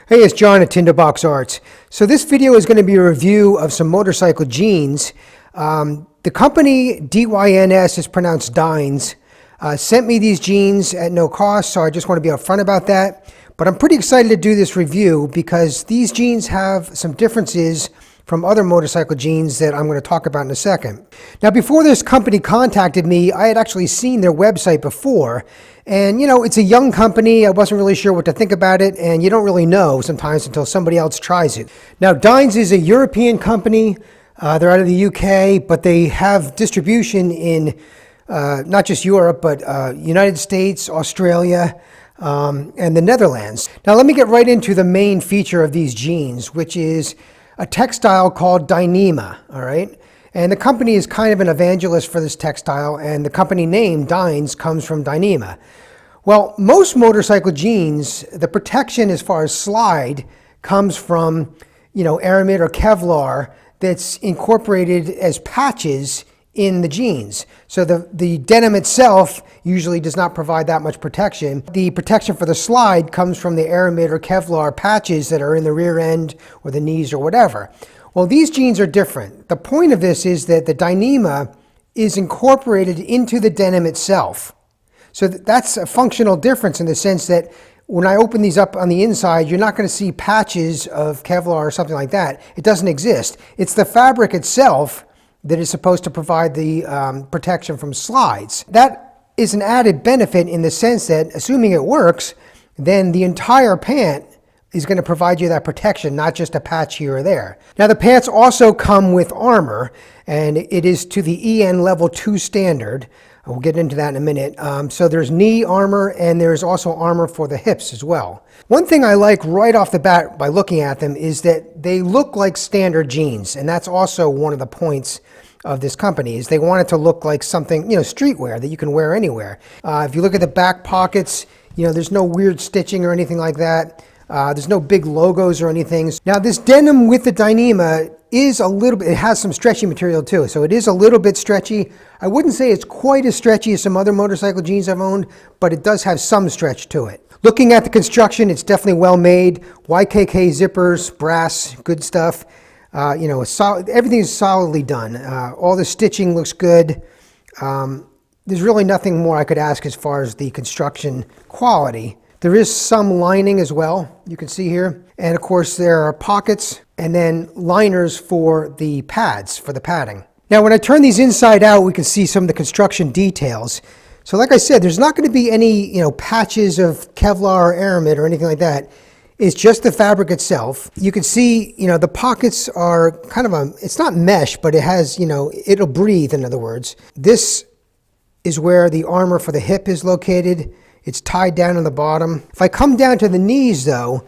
Hey, it's John at Tinderbox Arts. So this video is going to be a review of some motorcycle jeans. The company Dyns is pronounced Dyns. Sent me these jeans at no cost, so I just want to be upfront about that. But I'm pretty excited to do this review because these jeans have some differences from other motorcycle jeans that I'm going to talk about in a second. Now, before this company contacted me, I had actually seen their website before. And, you know, it's a young company. I wasn't really sure what to think about it. And you don't really know sometimes until somebody else tries it. Now, Dyns is a European company. They're out of the UK, but they have distribution in not just Europe, but United States, Australia, and the Netherlands. Now, let me get right into the main feature of these jeans, which is a textile called Dyneema, all right? And the company is kind of an evangelist for this textile, and the company name, Dyns, comes from Dyneema. Well, most motorcycle jeans, the protection as far as slide comes from, you know, aramid or Kevlar that's incorporated as patches in the jeans. So the denim itself usually does not provide that much protection. The protection for the slide comes from the aramid or Kevlar patches that are in the rear end or the knees or whatever. Well, these jeans are different. The point of this is that the Dyneema is incorporated into the denim itself. So that's a functional difference in the sense that when I open these up on the inside, you're not going to see patches of Kevlar or something like that. It doesn't exist. It's the fabric itself that is supposed to provide the protection from slides. That is an added benefit in the sense that, assuming it works, then the entire pant is going to provide you that protection, not just a patch here or there. Now, the pants also come with armor, and it is to the EN level 2 standard. We'll get into that in a minute. So there's knee armor, and there's also armor for the hips as well. One thing I like right off the bat by looking at them is that they look like standard jeans, and that's also one of the points of this company, is they want it to look like something, you know, streetwear that you can wear anywhere. If you look at the back pockets, you know, there's no weird stitching or anything like that. There's no big logos or anything. Now, this denim with the Dyneema is a little bit, it has some stretchy material too, so it is a little bit stretchy. I wouldn't say it's quite as stretchy as some other motorcycle jeans I've owned, but it does have some stretch to it. Looking at the construction, it's definitely well made. YKK zippers, brass, good stuff. You know, everything is solidly done. All the stitching looks good. There's really nothing more I could ask as far as the construction quality. There is some lining as well, you can see here. And of course, there are pockets and then liners for the pads, for the padding. Now, when I turn these inside out, we can see some of the construction details. So like I said, there's not going to be any, you know, patches of Kevlar or aramid or anything like that. It's just the fabric itself. You can see, you know, the pockets are kind of it's not mesh, but it has, you know, it'll breathe, in other words. This is where the armor for the hip is located. It's tied down on the bottom. If I come down to the knees, though,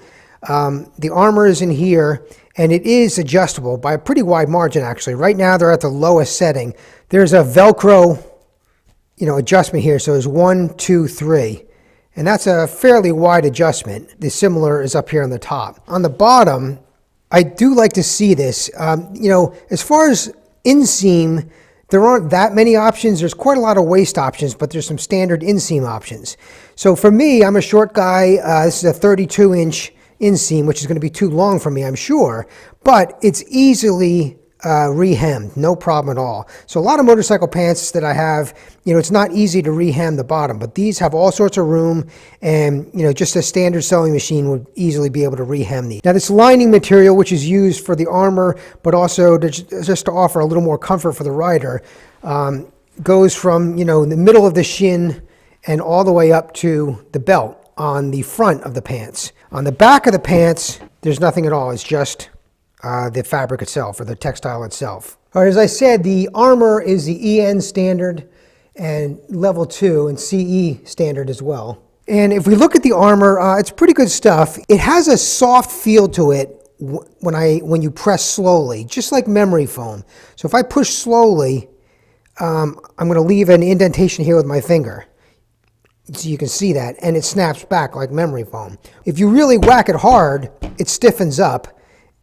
the armor is in here, and it is adjustable by a pretty wide margin, actually. Right now, they're at the lowest setting. There's a Velcro, you know, adjustment here. So there's 1, 2, 3. And that's a fairly wide adjustment. The similar is up here on the top. On the bottom, I do like to see this. You know, as far as inseam, there aren't that many options. There's quite a lot of waist options, but there's some standard inseam options. So for me, I'm a short guy. This is a 32-inch inseam, which is going to be too long for me, I'm sure. But it's easily re-hemmed, no problem at all. So a lot of motorcycle pants that I have, you know, it's not easy to re-hem the bottom, but these have all sorts of room, and, you know, just a standard sewing machine would easily be able to re-hem these. Now, this lining material, which is used for the armor, but also just to offer a little more comfort for the rider, goes from, you know, the middle of the shin and all the way up to the belt on the front of the pants. On the back of the pants, there's nothing at all. It's just the fabric itself, or the textile itself. All right, as I said, the armor is the EN standard and level 2 and CE standard as well. And if we look at the armor, it's pretty good stuff. It has a soft feel to it when you press slowly, just like memory foam. So if I push slowly, I'm going to leave an indentation here with my finger. So you can see that, and it snaps back like memory foam. If you really whack it hard, it stiffens up,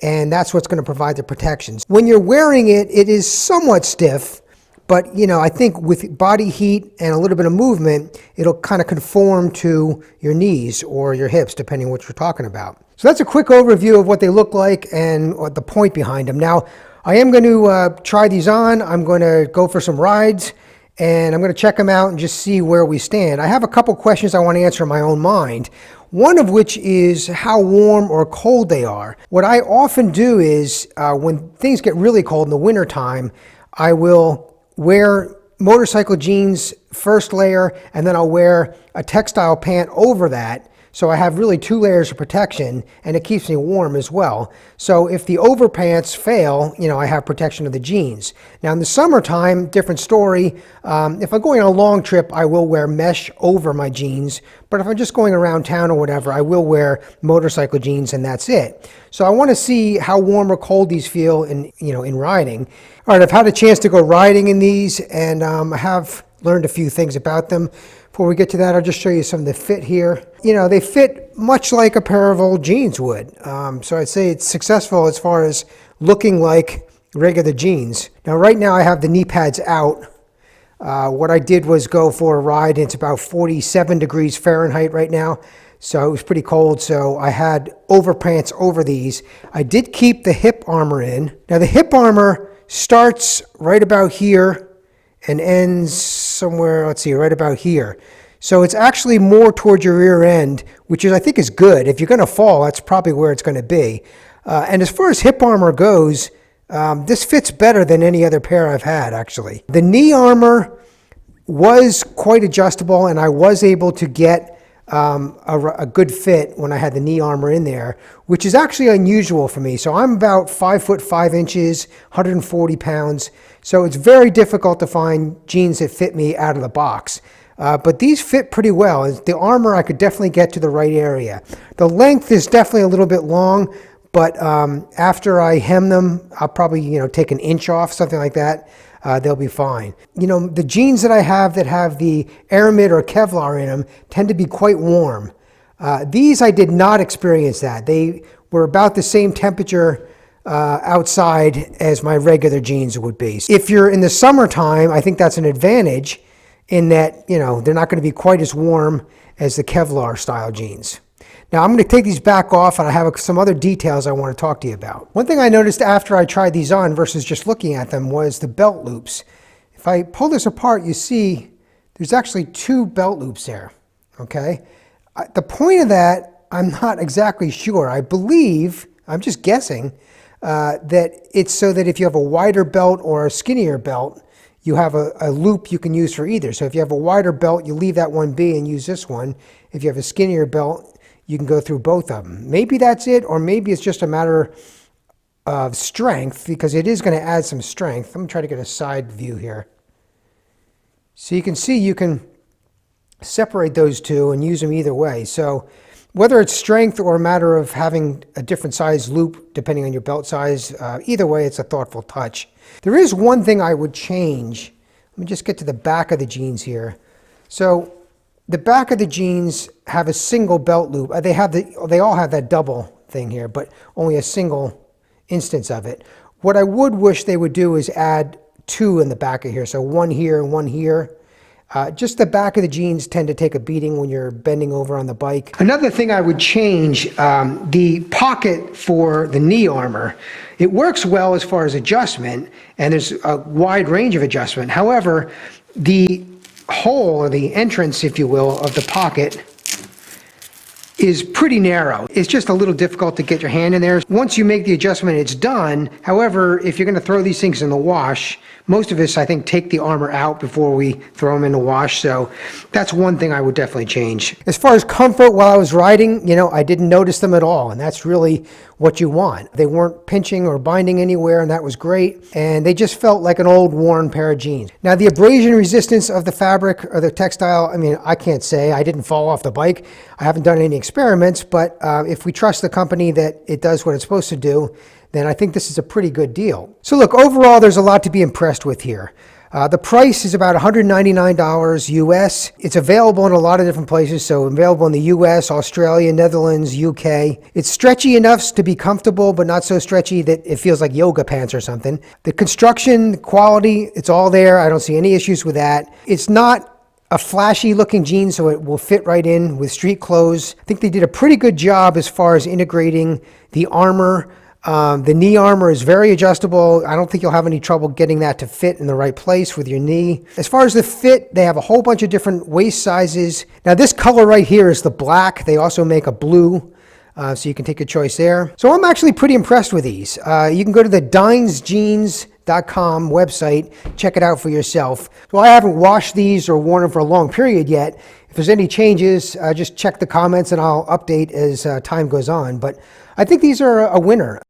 and that's what's going to provide the protections. When you're wearing it, it is somewhat stiff, but, you know, I think with body heat and a little bit of movement, it'll kind of conform to your knees or your hips, depending on what you're talking about. So that's a quick overview of what they look like and what the point behind them. Now, I am going to try these on. I'm going to go for some rides, and I'm going to check them out and just see where we stand. I have a couple questions I want to answer in my own mind. One of which is how warm or cold they are. What I often do is when things get really cold in the wintertime, I will wear motorcycle jeans first layer, and then I'll wear a textile pant over that. So I have really 2 layers of protection, and it keeps me warm as well. So if the overpants fail, I have protection of the jeans. Now in the summertime, different story. If I'm going on a long trip, I will wear mesh over my jeans. But if I'm just going around town or whatever, I will wear motorcycle jeans, and that's it. So I want to see how warm or cold these feel in riding. All right, I've had a chance to go riding in these, and I have learned a few things about them. Before we get to that, I'll just show you some of the fit here. They fit much like a pair of old jeans would. So I'd say it's successful as far as looking like regular jeans. Now, right now I have the knee pads out. What I did was go for a ride. It's about 47 degrees Fahrenheit right now. So it was pretty cold. So I had overpants over these. I did keep the hip armor in. Now the hip armor starts right about here and ends somewhere, let's see, right about here. So it's actually more towards your rear end, which I think is good. If you're going to fall, that's probably where it's going to be. And as far as hip armor goes, this fits better than any other pair I've had, actually. The knee armor was quite adjustable, and I was able to get a good fit when I had the knee armor in there, which is actually unusual for me. So I'm about 5 foot 5 inches, 140 pounds. So it's very difficult to find jeans that fit me out of the box. But these fit pretty well. The armor, I could definitely get to the right area. The length is definitely a little bit long, but after I hem them, I'll probably take an inch off, something like that. They'll be fine. The jeans that I have that have the aramid or Kevlar in them tend to be quite warm. These I did not experience that. They were about the same temperature outside as my regular jeans would be. If you're in the summertime, I think that's an advantage in that, they're not going to be quite as warm as the Kevlar style jeans. Now I'm going to take these back off, and I have some other details I want to talk to you about. One thing I noticed after I tried these on versus just looking at them was the belt loops. If I pull this apart, you see there's actually 2 belt loops there, okay? The point of that, I'm not exactly sure. I believe, I'm just guessing, that it's so that if you have a wider belt or a skinnier belt, you have a loop you can use for either. So if you have a wider belt, you leave that one be and use this one. If you have a skinnier belt, you can go through both of them. Maybe that's it, or maybe it's just a matter of strength, because it is going to add some strength. I'm going to try to get a side view here. So you can see you can separate those two and use them either way. So whether it's strength or a matter of having a different size loop depending on your belt size, either way it's a thoughtful touch. There is one thing I would change. Let me just get to the back of the jeans here. So the back of the jeans have a single belt loop. They all have that double thing here, but only a single instance of it. What I would wish they would do is add 2 in the back of here. So one here and one here. Just the back of the jeans tend to take a beating when you're bending over on the bike. Another thing I would change, the pocket for the knee armor. It works well as far as adjustment, and there's a wide range of adjustment. However, the hole, or the entrance, if you will, of the pocket is pretty narrow. It's just a little difficult to get your hand in there. Once you make the adjustment, it's done. However, if you're going to throw these things in the wash, most of us, I think, take the armor out before we throw them in the wash. So that's one thing I would definitely change. As far as comfort while I was riding, I didn't notice them at all. And that's really what you want. They weren't pinching or binding anywhere, and that was great. And they just felt like an old worn pair of jeans. Now, the abrasion resistance of the fabric or the textile, I can't say. I didn't fall off the bike. I haven't done any experiments, but if we trust the company that it does what it's supposed to do, then I think this is a pretty good deal. So look, overall, there's a lot to be impressed with here. The price is about $199 US. It's available in a lot of different places, so available in the US, Australia, Netherlands, UK. It's stretchy enough to be comfortable, but not so stretchy that it feels like yoga pants or something. The construction, the quality, it's all there. I don't see any issues with that. It's not a flashy looking jean, so it will fit right in with street clothes. I think they did a pretty good job as far as integrating the armor. The knee armor is very adjustable. I don't think you'll have any trouble getting that to fit in the right place with your knee. As far as the fit, they have a whole bunch of different waist sizes. Now this color right here is the black. They also make a blue, so you can take a choice there. So I'm actually pretty impressed with these. You can go to the dynsjeans.com website, check it out for yourself. Well, I haven't washed these or worn them for a long period yet. If there's any changes, just check the comments and I'll update as time goes on. But I think these are a winner.